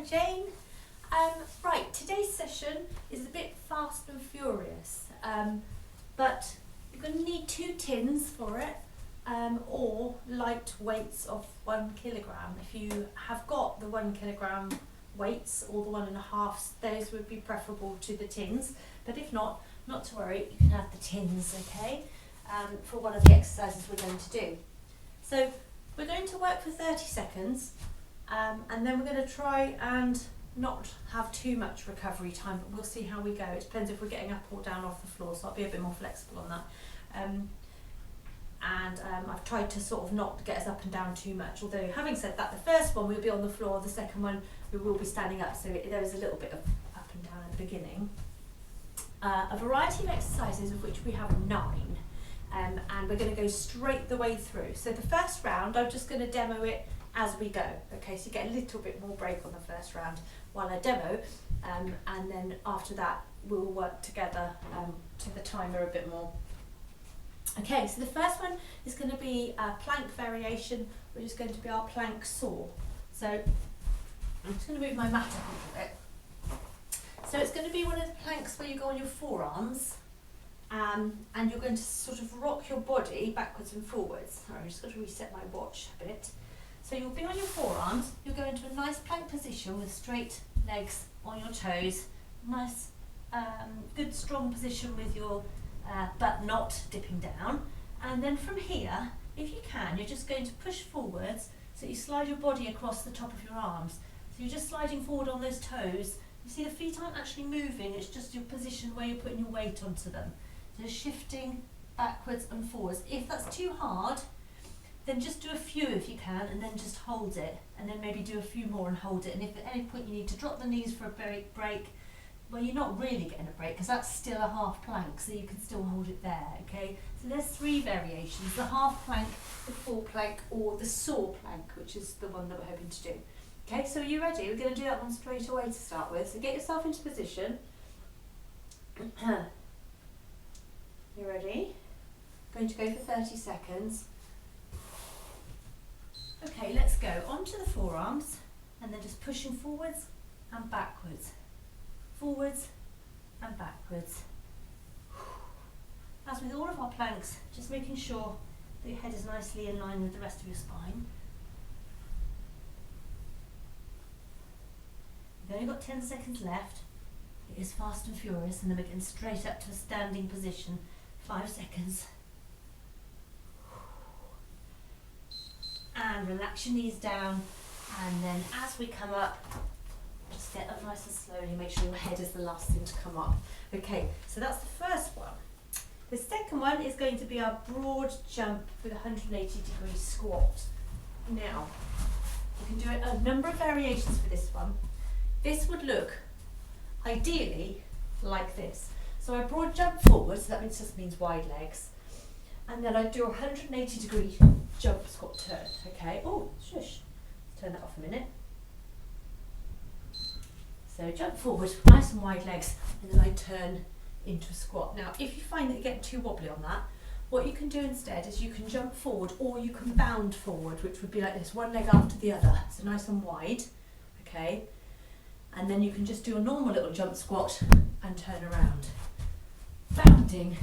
Jane. Right, today's session is a bit fast and furious, but you're going to need 2 tins for it, or light weights of 1 kilogram. If you have got the 1 kilogram weights or the 1.5, those would be preferable to the tins. But if not to worry, you can have the tins, okay, for one of the exercises we're going to do. So we're going to work for 30 seconds, and then we're going to try and not have too much recovery time, but we'll see how we go. It depends if we're getting up or down off the floor, so I'll be a bit more flexible on that. I've tried to sort of not get us up and down too much, although having said that, the first one we'll be on the floor, the second one we will be standing up, so there is a little bit of up and down at the beginning. A variety of exercises, of which we have 9, and we're going to go straight the way through. So the first round, I'm just going to demo it as we go, okay, so you get a little bit more break on the first round while I demo, and then after that we'll work together to the timer a bit more. Okay, so the first one is going to be a plank variation, which is going to be our plank saw. So I'm just going to move my mat up a little bit. So it's going to be one of the planks where you go on your forearms, and you're going to sort of rock your body backwards and forwards. Sorry, I've just got to reset my watch a bit. So you'll be on your forearms, you'll go into a nice plank position with straight legs on your toes, nice good strong position with your butt not dipping down, and then from here, if you can, you're just going to push forwards, so you slide your body across the top of your arms. So you're just sliding forward on those toes. You see the feet aren't actually moving, it's just your position where you're putting your weight onto them. So shifting backwards and forwards. If that's too hard, then just do a few if you can, and then just hold it, and then maybe do a few more and hold it. And if at any point you need to drop the knees for a break, well, you're not really getting a break because that's still a half plank, so you can still hold it there, okay? So there's 3 variations, the half plank, the full plank, or the saw plank, which is the one that we're hoping to do. Okay, so are you ready? We're going to do that one straight away to start with. So get yourself into position. You ready? Going to go for 30 seconds. Okay, let's go onto the forearms, and then just pushing forwards and backwards. Forwards and backwards. As with all of our planks, just making sure that your head is nicely in line with the rest of your spine. You've only got 10 seconds left. It is fast and furious, and then we're getting straight up to a standing position. 5 seconds. And relax your knees down, and then as we come up, just get up nice and slowly, make sure your head is the last thing to come up. Okay, so that's the first one. The second one is going to be our broad jump with a 180-degree squat. Now, you can do a number of variations for this one. This would look, ideally, like this. So I broad jump forward, so that just means wide legs. And then I do a 180-degree jump squat turn, okay? Oh, shush. Let's turn that off a minute. So jump forward, nice and wide legs, and then I turn into a squat. Now, if you find that you're getting too wobbly on that, what you can do instead is you can jump forward, or you can bound forward, which would be like this, one leg after the other. So nice and wide, okay? And then you can just do a normal little jump squat and turn around. Bounding,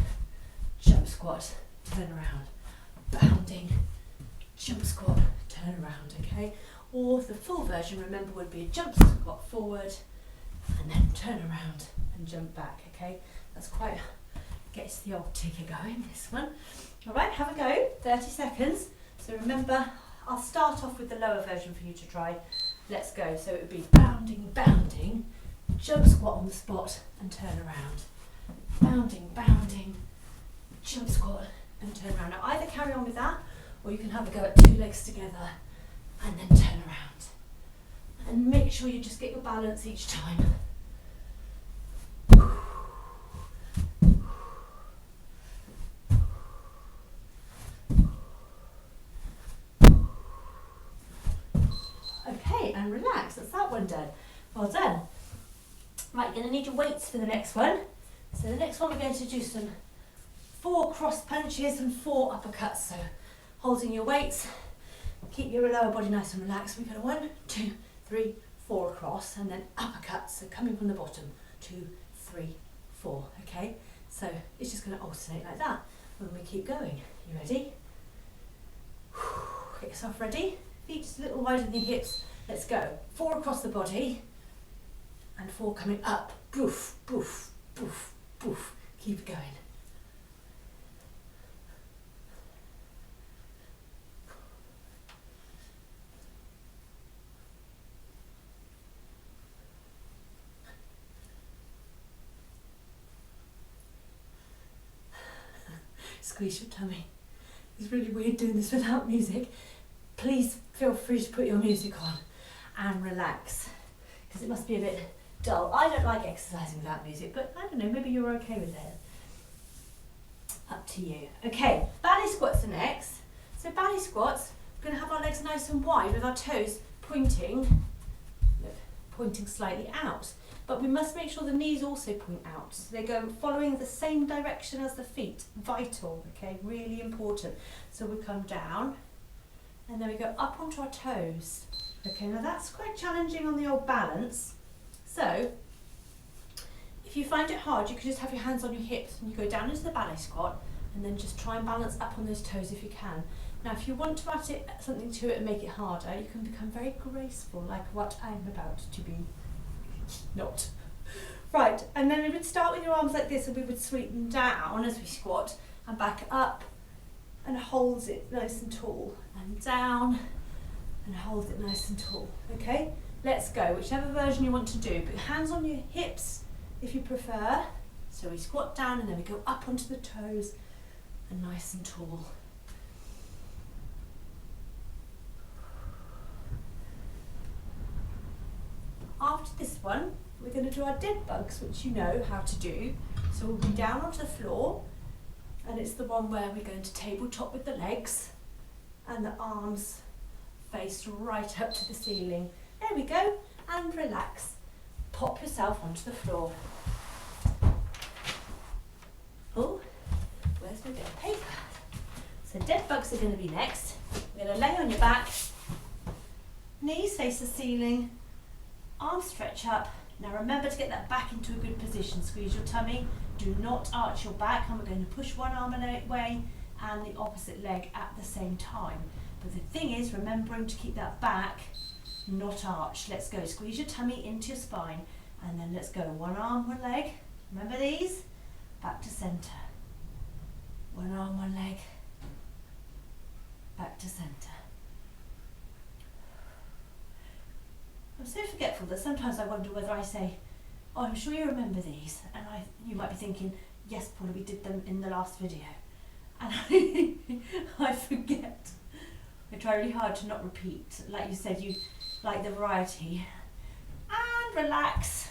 jump squat, turn around, bounding, jump squat, turn around, okay? Or the full version, remember, would be a jump squat forward and then turn around and jump back, okay? That's quite, gets the old ticker going, this one. All right, have a go, 30 seconds. So remember, I'll start off with the lower version for you to try. Let's go. So it would be bounding, bounding, jump squat on the spot and turn around. Bounding, bounding, jump squat and turn around. Now either carry on with that, or you can have a go at 2 legs together and then turn around. And make sure you just get your balance each time. Okay, and relax, that's that one done. Well done. Right, you're going to need your weights for the next one. So the next one we're going to do some 4 cross punches and 4 uppercuts. So holding your weights, keep your lower body nice and relaxed. We go 1, 2, 3, 4. 4 across, and then uppercuts, so coming from the bottom, 2, 3, 4, okay? So it's just going to alternate like that when we keep going. You ready? Get yourself ready. Feet just a little wider than your hips. Let's go. 4 across the body, and 4 coming up. Boof, boof, boof, boof. Keep it going. Squeeze your tummy. It's really weird doing this without music. Please feel free to put your music on and relax, because it must be a bit dull. I don't like exercising without music, but I don't know, maybe you're okay with it. Up to you. Okay, ballet squats are next. So ballet squats, we're going to have our legs nice and wide with our toes pointing, look, pointing slightly out. But we must make sure the knees also point out. So they go following the same direction as the feet. Vital, okay, really important. So we come down and then we go up onto our toes. Okay, now that's quite challenging on the old balance. So if you find it hard, you can just have your hands on your hips and you go down into the ballet squat and then just try and balance up on those toes if you can. Now if you want to add something to it and make it harder, you can become very graceful, like what I'm about to be. Not. Right, and then we would start with your arms like this and we would sweep them down as we squat and back up and holds it nice and tall, and down and holds it nice and tall. Okay, let's go, whichever version you want to do. Put your hands on your hips if you prefer. So we squat down and then we go up onto the toes and nice and tall. After this one, we're going to do our dead bugs, which you know how to do. So we'll be down onto the floor, and it's the one where we're going to tabletop with the legs and the arms face right up to the ceiling. There we go, and relax. Pop yourself onto the floor. Oh, where's my bit of paper? So dead bugs are going to be next. You're going to lay on your back, knees face the ceiling, arms stretch up. Now remember to get that back into a good position. Squeeze your tummy. Do not arch your back. And we're going to push one arm away and the opposite leg at the same time. But the thing is, remembering to keep that back, not arched. Let's go. Squeeze your tummy into your spine. And then let's go. One arm, one leg. Remember these? Back to centre. One arm, one leg. Back to centre. I'm so forgetful that sometimes I wonder whether I say, oh, I'm sure you remember these, and you might be thinking, yes, Paula, we did them in the last video, and I forget. I try really hard to not repeat. Like you said, you like the variety. And relax.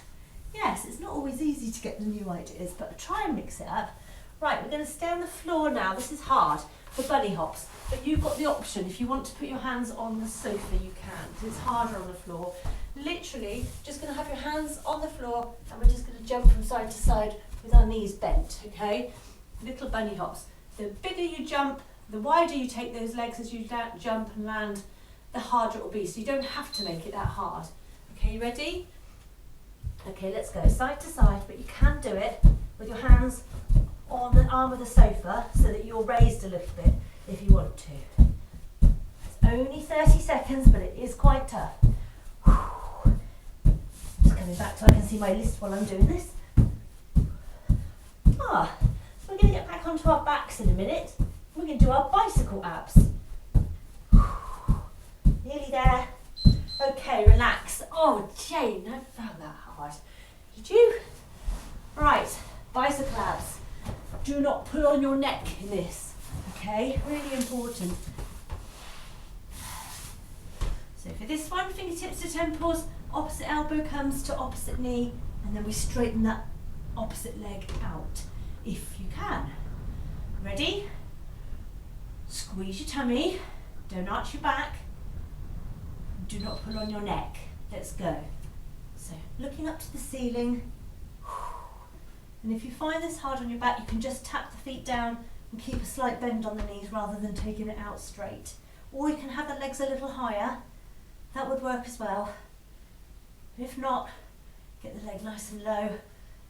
Yes, it's not always easy to get the new ideas, but try and mix it up. Right, we're going to stay on the floor now. This is hard for bunny hops, but you've got the option. If you want to put your hands on the sofa, you can, because it's harder on the floor. Literally, just going to have your hands on the floor, and we're just going to jump from side to side with our knees bent, okay? Little bunny hops. The bigger you jump, the wider you take those legs as you jump and land, the harder it will be. So you don't have to make it that hard. Okay, you ready? Okay, let's go side to side, but you can do it with your hands on the arm of the sofa so that you're raised a little bit if you want to. It's only 30 seconds, but it is quite tough. Just coming back so I can see my list while I'm doing this. So we're going to get back onto our backs in a minute. We're going to do our bicycle abs. Nearly there. Okay, relax. Oh, Jane, I found that hard. Did you? Right, bicycle abs. Do not pull on your neck in this, okay? Really important. So for this one, fingertips to temples, opposite elbow comes to opposite knee, and then we straighten that opposite leg out, if you can. Ready? Squeeze your tummy, don't arch your back, do not pull on your neck. Let's go. So looking up to the ceiling. And if you find this hard on your back, you can just tap the feet down and keep a slight bend on the knees rather than taking it out straight. Or you can have the legs a little higher. That would work as well. If not, get the leg nice and low,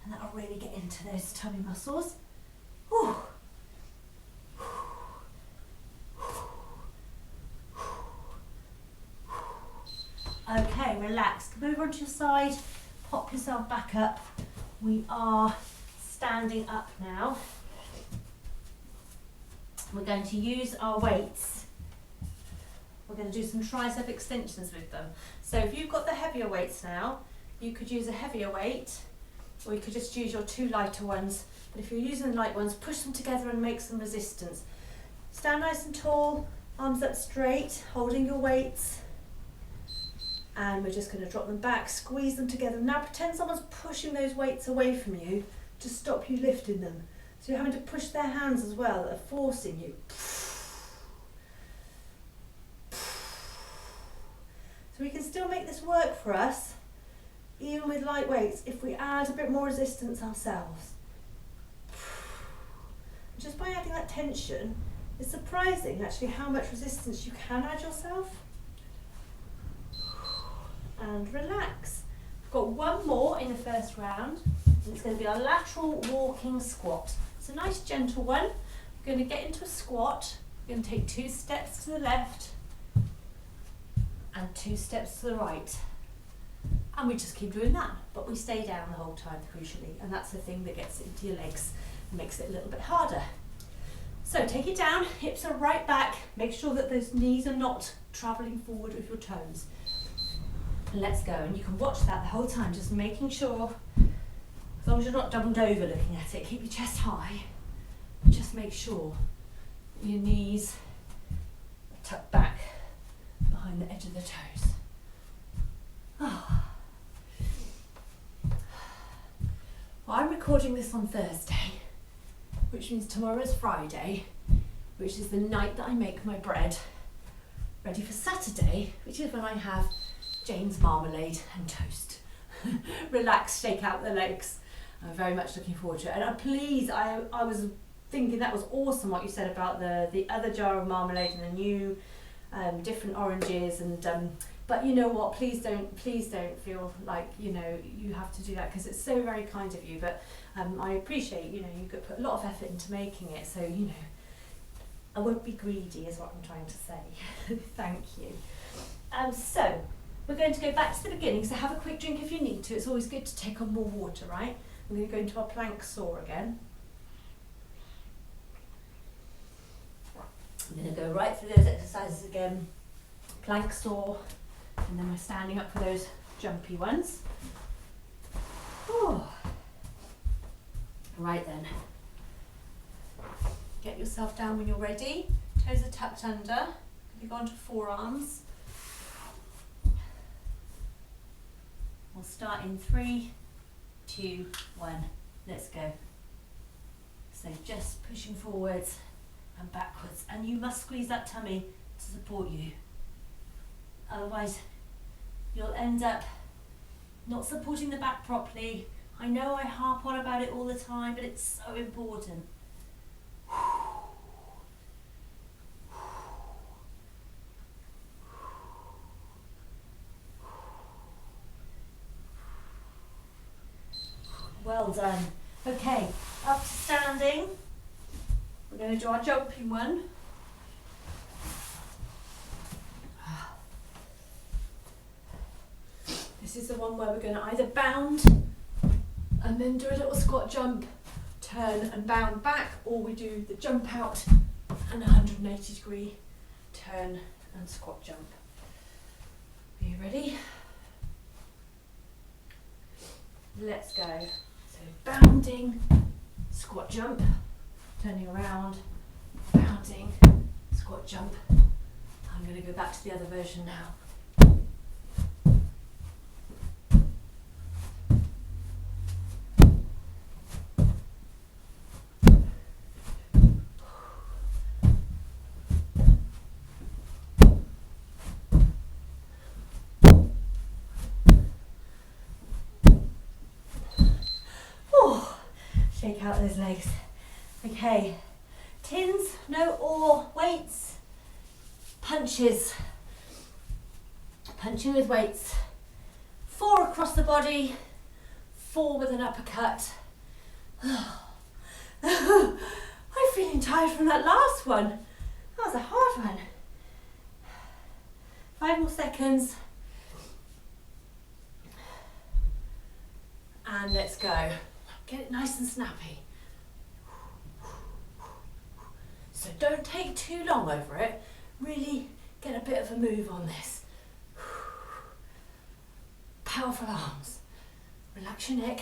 and that'll really get into those tummy muscles. Whew. Okay, relax. Come over onto your side, pop yourself back up. We are standing up now. We're going to use our weights. We're going to do some tricep extensions with them. So if you've got the heavier weights now, you could use a heavier weight, or you could just use your 2 lighter ones. But if you're using the light ones, push them together and make some resistance. Stand nice and tall, arms up straight, holding your weights. And we're just going to drop them back, squeeze them together. Now pretend someone's pushing those weights away from you to stop you lifting them. So you're having to push their hands as well, that are forcing you. So we can still make this work for us, even with light weights, if we add a bit more resistance ourselves. Just by adding that tension, it's surprising actually how much resistance you can add yourself. And relax. We've got one more in the first round, and it's going to be our lateral walking squat. It's a nice gentle one. We're going to get into a squat. We're going to take 2 steps to the left and 2 steps to the right. And we just keep doing that, but we stay down the whole time, crucially, and that's the thing that gets into your legs and makes it a little bit harder. So take it down, hips are right back. Make sure that those knees are not travelling forward with your toes. And let's go, and you can watch that the whole time, just making sure, as long as you're not doubled over looking at it, keep your chest high. Just make sure your knees are tucked back behind the edge of the toes. Oh. Well, I'm recording this on Thursday, which means tomorrow's Friday, which is the night that I make my bread ready for Saturday, which is when I have Jane's marmalade and toast. Relax, shake out the legs. I'm very much looking forward to it. And please, I was thinking that was awesome what you said about the other jar of marmalade and the new different oranges, and but you know what, please don't feel like you have to do that, because it's so very kind of you, but I appreciate you could put a lot of effort into making it, so I won't be greedy is what I'm trying to say. Thank you. So we're going to go back to the beginning, so have a quick drink if you need to. It's always good to take on more water, right? We're going to go into our plank saw again. I'm going to go right through those exercises again. Plank saw, and then we're standing up for those jumpy ones. Ooh. Right then. Get yourself down when you're ready. Toes are tucked under. You go onto forearms. We'll start in 3, 2, 1. Let's go. So just pushing forwards and backwards, and you must squeeze that tummy to support you. Otherwise, you'll end up not supporting the back properly. I know I harp on about it all the time, but it's so important. Well done. Okay, up to standing. We're going to do our jumping one. This is the one where we're going to either bound and then do a little squat jump, turn and bound back, or we do the jump out and 180 degree turn and squat jump. Are you ready? Let's go. So bounding, squat jump, turning around, bounding, squat jump. I'm going to go back to the other version now. Shake out those legs. Okay, tins, no or weights, punches, punching with weights. 4 across the body, 4 with an uppercut. I'm feeling tired from that last one. That was a hard one. 5 more seconds. And let's go. Get it nice and snappy. So don't take too long over it. Really get a bit of a move on this. Powerful arms. Relax your neck.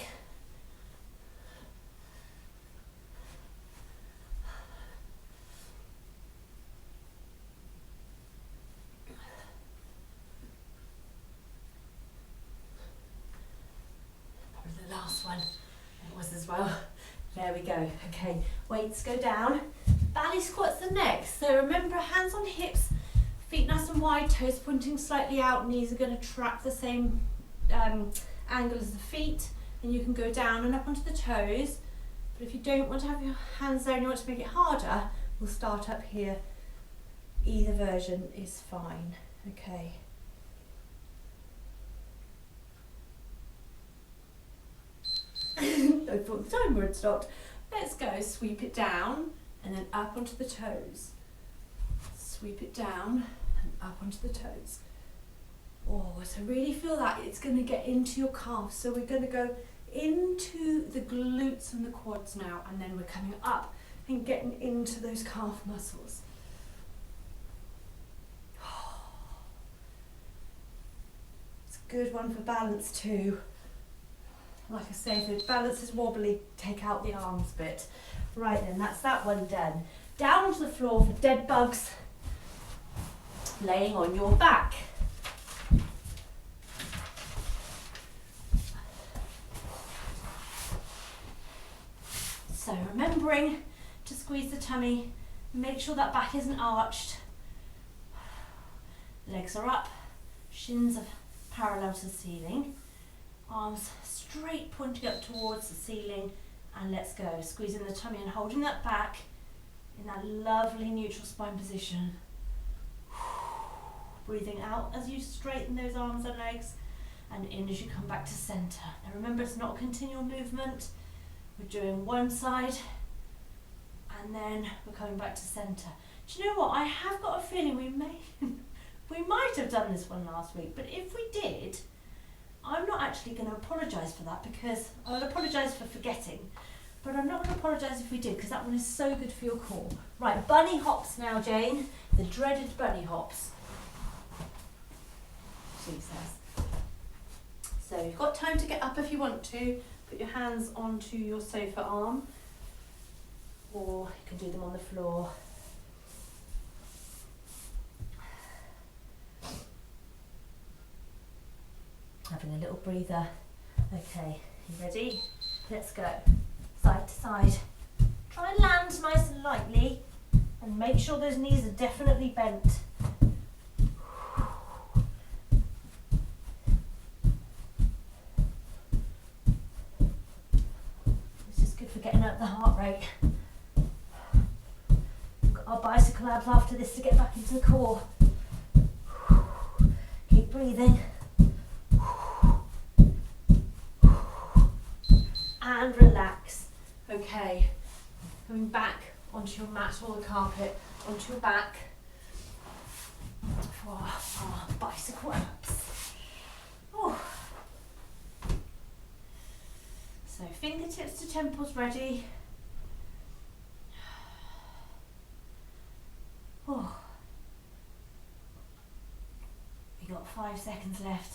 Probably the last one. It was as well. There we go. Okay, weights go down. Ballet squats the next. So remember, hands on hips, feet nice and wide, toes pointing slightly out, knees are going to track the same angle as the feet, and you can go down and up onto the toes. But if you don't want to have your hands there and you want to make it harder, we'll start up here. Either version is fine. Okay. I thought the timer had stopped. Let's go. Sweep it down and then up onto the toes. Sweep it down and up onto the toes. Oh, so really feel that it's going to get into your calves. So we're going to go into the glutes and the quads now, and then we're coming up and getting into those calf muscles. It's a good one for balance too. Like I say, if the balance is wobbly, take out the arms bit. Right then, that's that one done. Down onto the floor for dead bugs, laying on your back. So remembering to squeeze the tummy, make sure that back isn't arched. Legs are up, shins are parallel to the ceiling, arms straight pointing up towards the ceiling, and let's go. Squeezing the tummy and holding that back in that lovely neutral spine position. Breathing out as you straighten those arms and legs, and in as you come back to centre. Now remember, it's not a continual movement. We're doing one side and then we're coming back to centre. Do you know what? I have got a feeling we might have done this one last week, but if we did, I'm not actually going to apologise for that, because I'll apologise for forgetting, but I'm not going to apologise if we did, because that one is so good for your core. Right, bunny hops now, Jane. The dreaded bunny hops, she says. So you've got time to get up if you want to. Put your hands onto your sofa arm, or you can do them on the floor. Having a little breather. Okay, you ready? Let's go. Side to side. Try and land nice and lightly, and make sure those knees are definitely bent. This is good for getting up the heart rate. We've got our bicycle abs after this to get back into the core. Keep breathing. And relax. Okay, coming back onto your mat or the carpet, onto your back for our bicycle abs. Oh. So fingertips to temples ready. Oh. We've got 5 seconds left.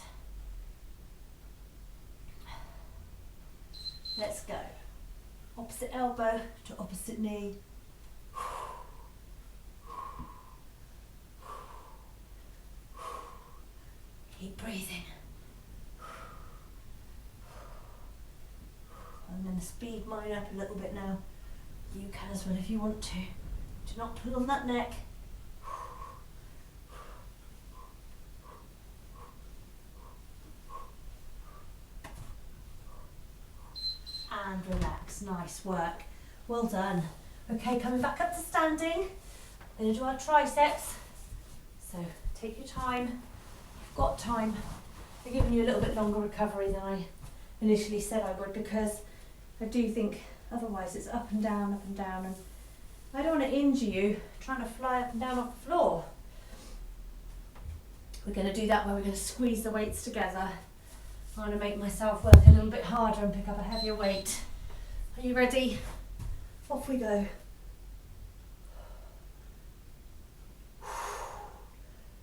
Let's go. Opposite elbow to opposite knee. Keep breathing. I'm going to speed mine up a little bit now. You can as well if you want to. Do not pull on that neck. And relax. Nice work. Well done. Okay, coming back up to standing. We're going to do our triceps. So take your time. You've got time. I've given you a little bit longer recovery than I initially said I would, because I do think otherwise it's up and down, and I don't want to injure you trying to fly up and down off the floor. We're going to do that where we're going to squeeze the weights together. I want to make myself work a little bit harder and pick up a heavier weight. Are you ready? Off we go.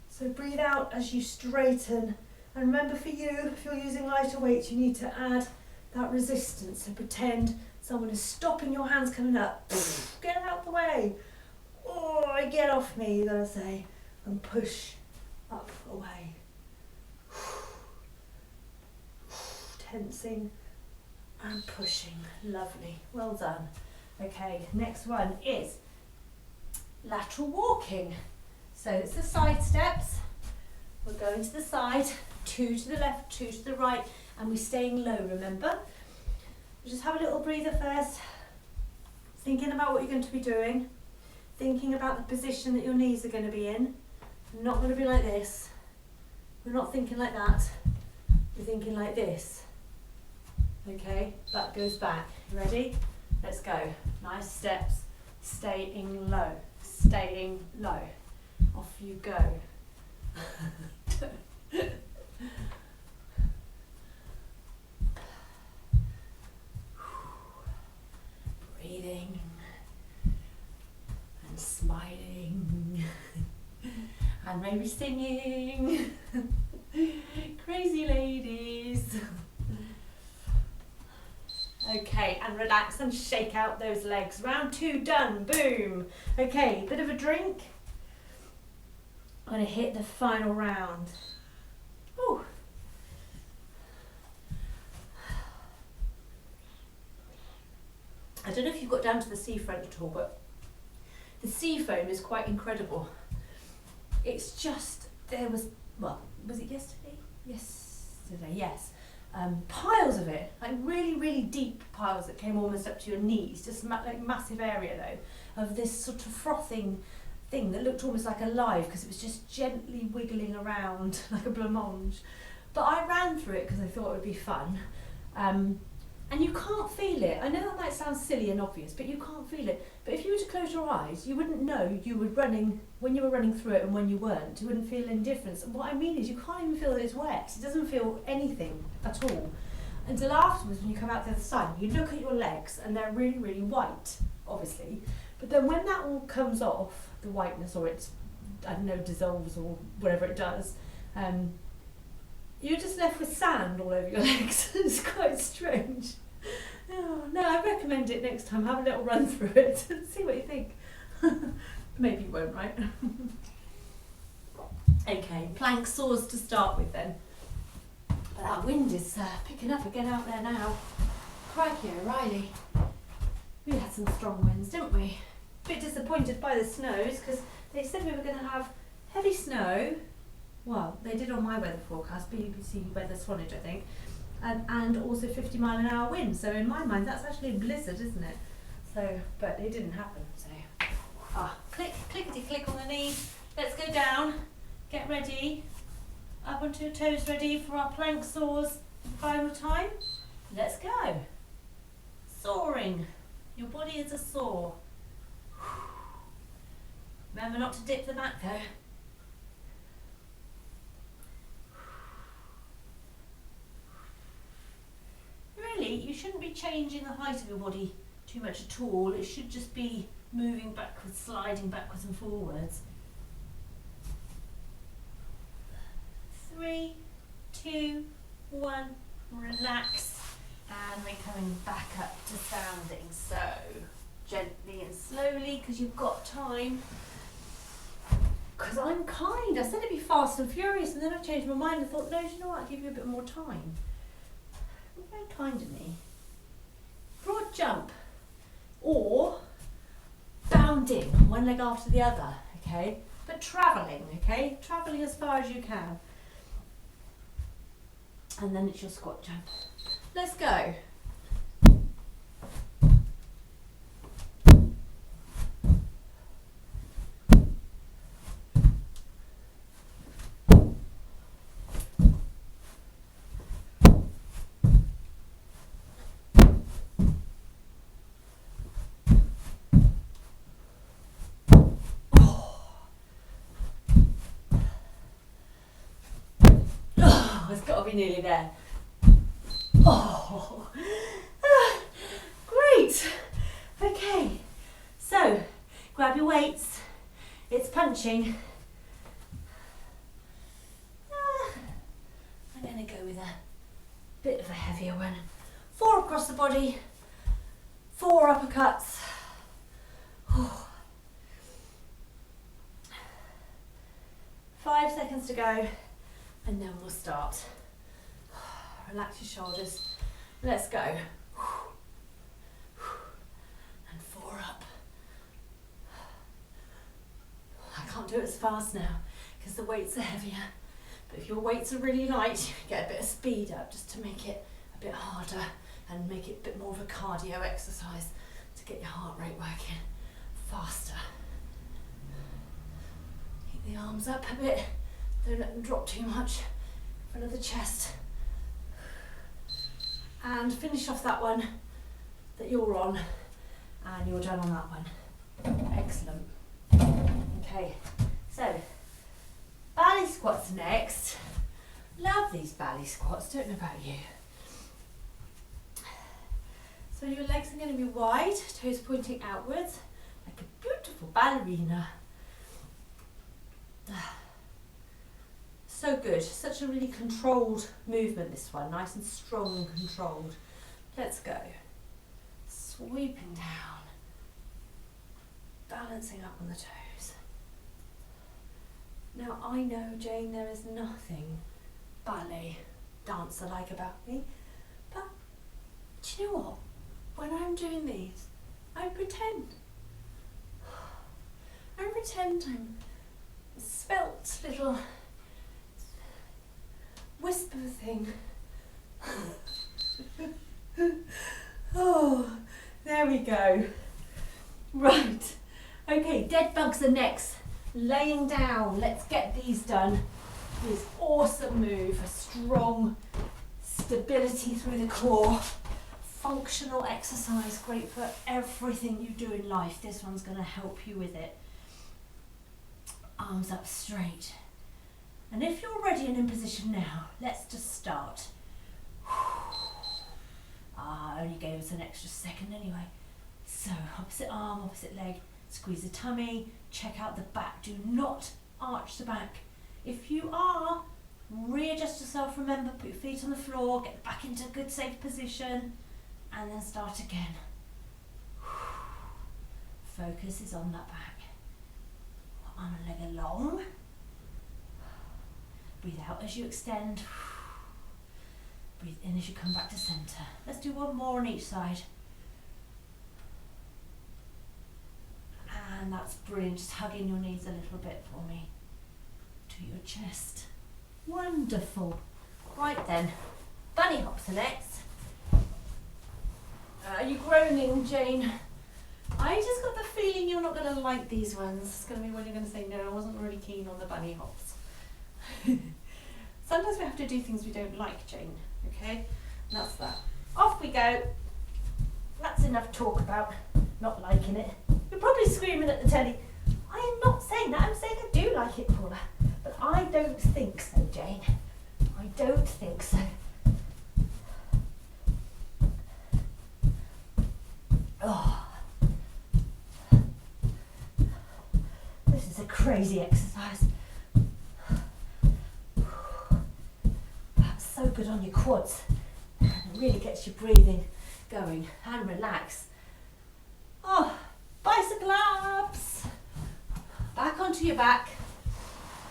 So breathe out as you straighten. And remember, for you, if you're using lighter weights, you need to add that resistance. So pretend someone is stopping your hands coming up. Get out the way. Oh, get off me, you gotta say. And push up away. Tensing and pushing. Lovely. Well done. Okay, next one is lateral walking. So it's the side steps. We're going to the side, 2 to the left, 2 to the right, and we're staying low, remember? Just have a little breather first. Thinking about what you're going to be doing. Thinking about the position that your knees are going to be in. You're not going to be like this. We're not thinking like that. We're thinking like this. Okay, butt goes back. Ready? Let's go. Nice steps. Staying low. Staying low. Off you go. Breathing and smiling and maybe singing. Crazy ladies. Okay, and relax and shake out those legs. Round 2 done. Boom. Okay, bit of a drink. I'm going to hit the final round. Ooh. I don't know if you've got down to the seafront at all, but the sea foam is quite incredible. It's just, there was it yesterday? Yesterday, yes. Piles of it, like really, really deep piles that came almost up to your knees, just like massive area though, of this sort of frothing thing that looked almost like alive because it was just gently wiggling around like a blancmange. But I ran through it because I thought it would be fun. And you can't feel it. I know that might sound silly and obvious, but you can't feel it. But if you were to close your eyes, you wouldn't know you were running, when you were running through it and when you weren't. You wouldn't feel any difference. And what I mean is you can't even feel that it's wet. It doesn't feel anything at all. Until afterwards, when you come out the other side, you look at your legs and they're really, really white, obviously. But then when that all comes off, the whiteness, or it's, I don't know, dissolves or whatever it does, you're just left with sand all over your legs. It's quite strange. Oh, no, I recommend it next time. Have a little run through it and see what you think. Maybe you won't, right? Okay, plank saws to start with then. But that wind is picking up again out there now. Crikey O'Reilly. We had some strong winds, didn't we? A bit disappointed by the snows because they said we were going to have heavy snow. Well, they did on my weather forecast, BBC Weather Swanage, I think. And also 50-mile-an-hour wind. So in my mind, that's actually a blizzard, isn't it? So, but it didn't happen. So, click, clickety click on the knees. Let's go down. Get ready. Up onto your toes, ready for our plank saws. Final time. Let's go. Soaring. Your body is a saw. Remember not to dip the back though. Really, you shouldn't be changing the height of your body too much at all. It should just be moving backwards, sliding backwards and forwards. 3, 2, 1, relax. And we're coming back up to standing. So, gently and slowly, because you've got time. Because I'm kind. I said it'd be fast and furious, and then I changed my mind and thought, no, do you know what? I'll give you a bit more time. You're very kind of me. Broad jump. Or bounding, one leg after the other, okay? But travelling, okay? Travelling as far as you can. And then it's your squat jump. Let's go. it's got to be nearly there. Oh, great. Okay, so grab your weights. It's punching. I'm going to go with a bit of a heavier one. 4 across the body, 4 uppercuts. 5 seconds to go, and then we'll start. Relax your shoulders. Let's go. And 4 up. I can't do it as fast now because the weights are heavier. But if your weights are really light, get a bit of speed up just to make it a bit harder and make it a bit more of a cardio exercise to get your heart rate working faster. Keep the arms up a bit. Don't let them drop too much in front of the chest. And finish off that one that you're on, and you're done on that one. Excellent. Okay, so ballet squats next. Love these ballet squats, don't know about you. So your legs are going to be wide, toes pointing outwards, like a beautiful ballerina. So good, such a really controlled movement, this one, nice and strong and controlled. Let's go. Sweeping down, balancing up on the toes. Now I know, Jane, there is nothing ballet dancer-like about me, but do you know what? When I'm doing these, I pretend. I pretend I'm a svelte little whisper thing. Oh, there we go. Right. Okay, dead bugs are next. Laying down. Let's get these done. This awesome move, a strong stability through the core. Functional exercise, great for everything you do in life. This one's going to help you with it. Arms up straight. And if you're ready and in position now, let's just start. Only gave us an extra second anyway. So, opposite arm, opposite leg, squeeze the tummy, check out the back. Do not arch the back. If you are, readjust yourself, remember, put your feet on the floor, get back into a good safe position, and then start again. Focus is on that back. Arm and leg along. Breathe out as you extend. Breathe in as you come back to centre. Let's do one more on each side. And that's brilliant. Just hugging your knees a little bit for me to your chest. Wonderful. Right then, bunny hops are next. Are you groaning, Jane? I just got the feeling you're not going to like these ones. It's going to be when you're going to say, no, I wasn't really keen on the bunny hops. Sometimes we have to do things we don't like, Jane, okay? And that's that. Off we go. That's enough talk about not liking it. You're probably screaming at the telly. I am not saying that, I'm saying I do like it, Paula. But I don't think so, Jane. I don't think so. Oh. This is a crazy exercise. That's so good on your quads. It really gets your breathing going and relax. Oh, bicycle ups. Back onto your back.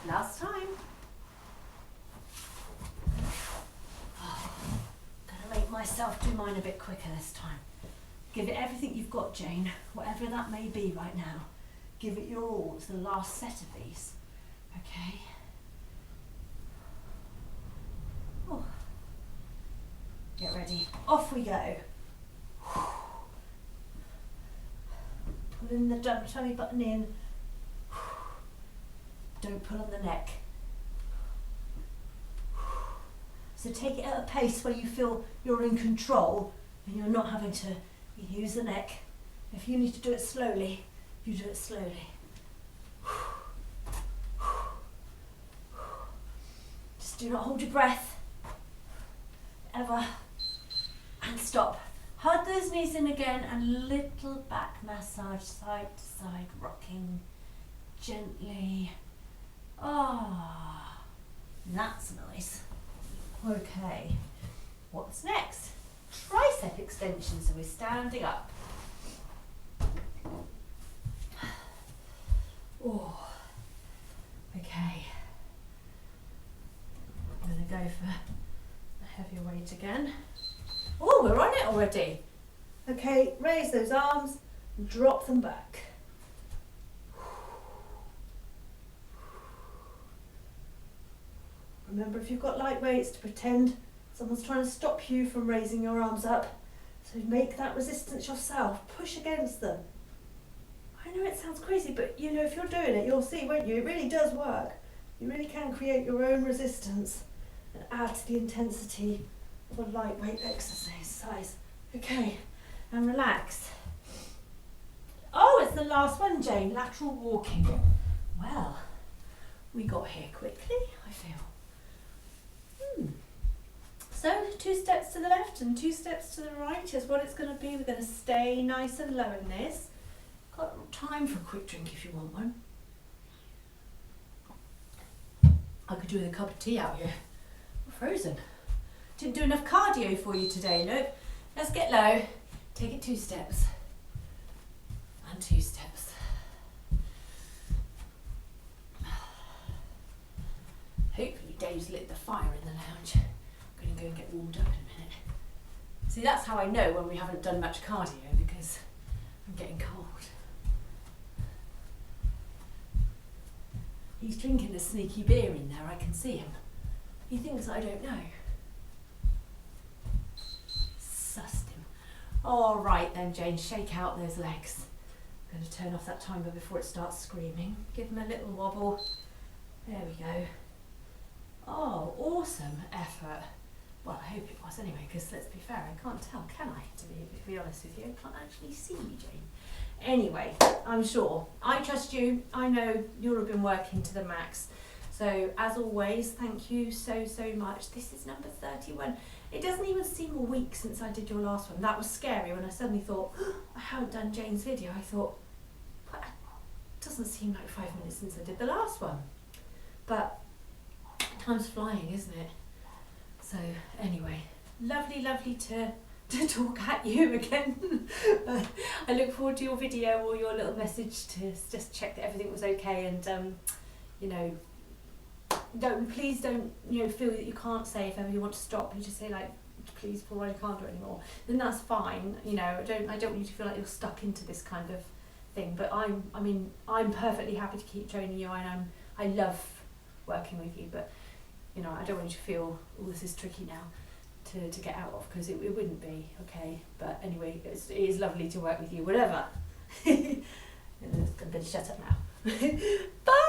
Last time. Oh, gonna make myself do mine a bit quicker this time. Give it everything you've got, Jane, whatever that may be right now. Give it your all. It's the last set of these. Okay? Oh. Get ready. Off we go. Pulling the tummy button in. Don't pull on the neck. So take it at a pace where you feel you're in control and you're not having to use the neck. If you need to do it slowly, you do it slowly. Just do not hold your breath. ever. And stop. Hug those knees in again and little back massage, side to side, rocking gently. Ah, that's nice. Okay, what's next? Tricep extension, so we're standing up. Oh, okay. I'm going to go for a heavier weight again. Oh, we're on it already. Okay, raise those arms and drop them back. Remember, if you've got light weights, to pretend someone's trying to stop you from raising your arms up. So make that resistance yourself. Push against them. I know it sounds crazy, but you know, if you're doing it, you'll see, won't you? It really does work. You really can create your own resistance and add to the intensity of a lightweight exercise. Okay, and relax. Oh, it's the last one, Jane. Lateral walking. Well, we got here quickly, I feel. So 2 steps to the left and 2 steps to the right is what it's going to be. We're going to stay nice and low in this. Got time for a quick drink if you want one. I could do with a cup of tea out here. We're frozen. Didn't do enough cardio for you today, nope. Let's get low. Take it 2 steps. And 2 steps. Hopefully Dave's lit the fire in the lounge. I'm going to go and get warmed up in a minute. See, that's how I know when we haven't done much cardio, because I'm getting cold. He's drinking a sneaky beer in there, I can see him. He thinks I don't know. Sussed him. All right then, Jane, shake out those legs. I'm going to turn off that timer before it starts screaming. Give him a little wobble. There we go. Oh, awesome effort. Well, I hope it was anyway, because let's be fair, I can't tell, can I? To be honest with you, I can't actually see you, Jane. Anyway, I'm sure. I trust you. I know you'll have been working to the max. So, as always, thank you so much. This is number 31. It doesn't even seem a week since I did your last one. That was scary when I suddenly thought, oh, I haven't done Jane's video. I thought, but it doesn't seem like 5 minutes since I did the last one. But time's flying, isn't it? So anyway, lovely to talk at you again. I look forward to your video or your little message to just check that everything was okay, and you know, please don't feel that you can't say if ever you want to stop. You just say like, please Paul, I can't do it anymore. Then that's fine. You know, I don't want you to feel like you're stuck into this kind of thing. But I'm perfectly happy to keep training you, and I love working with you. But you know, I don't want you to feel, oh, this is tricky now to get out of, because it wouldn't be, okay? But anyway, it is lovely to work with you, whatever. I'm going to shut up now. Bye!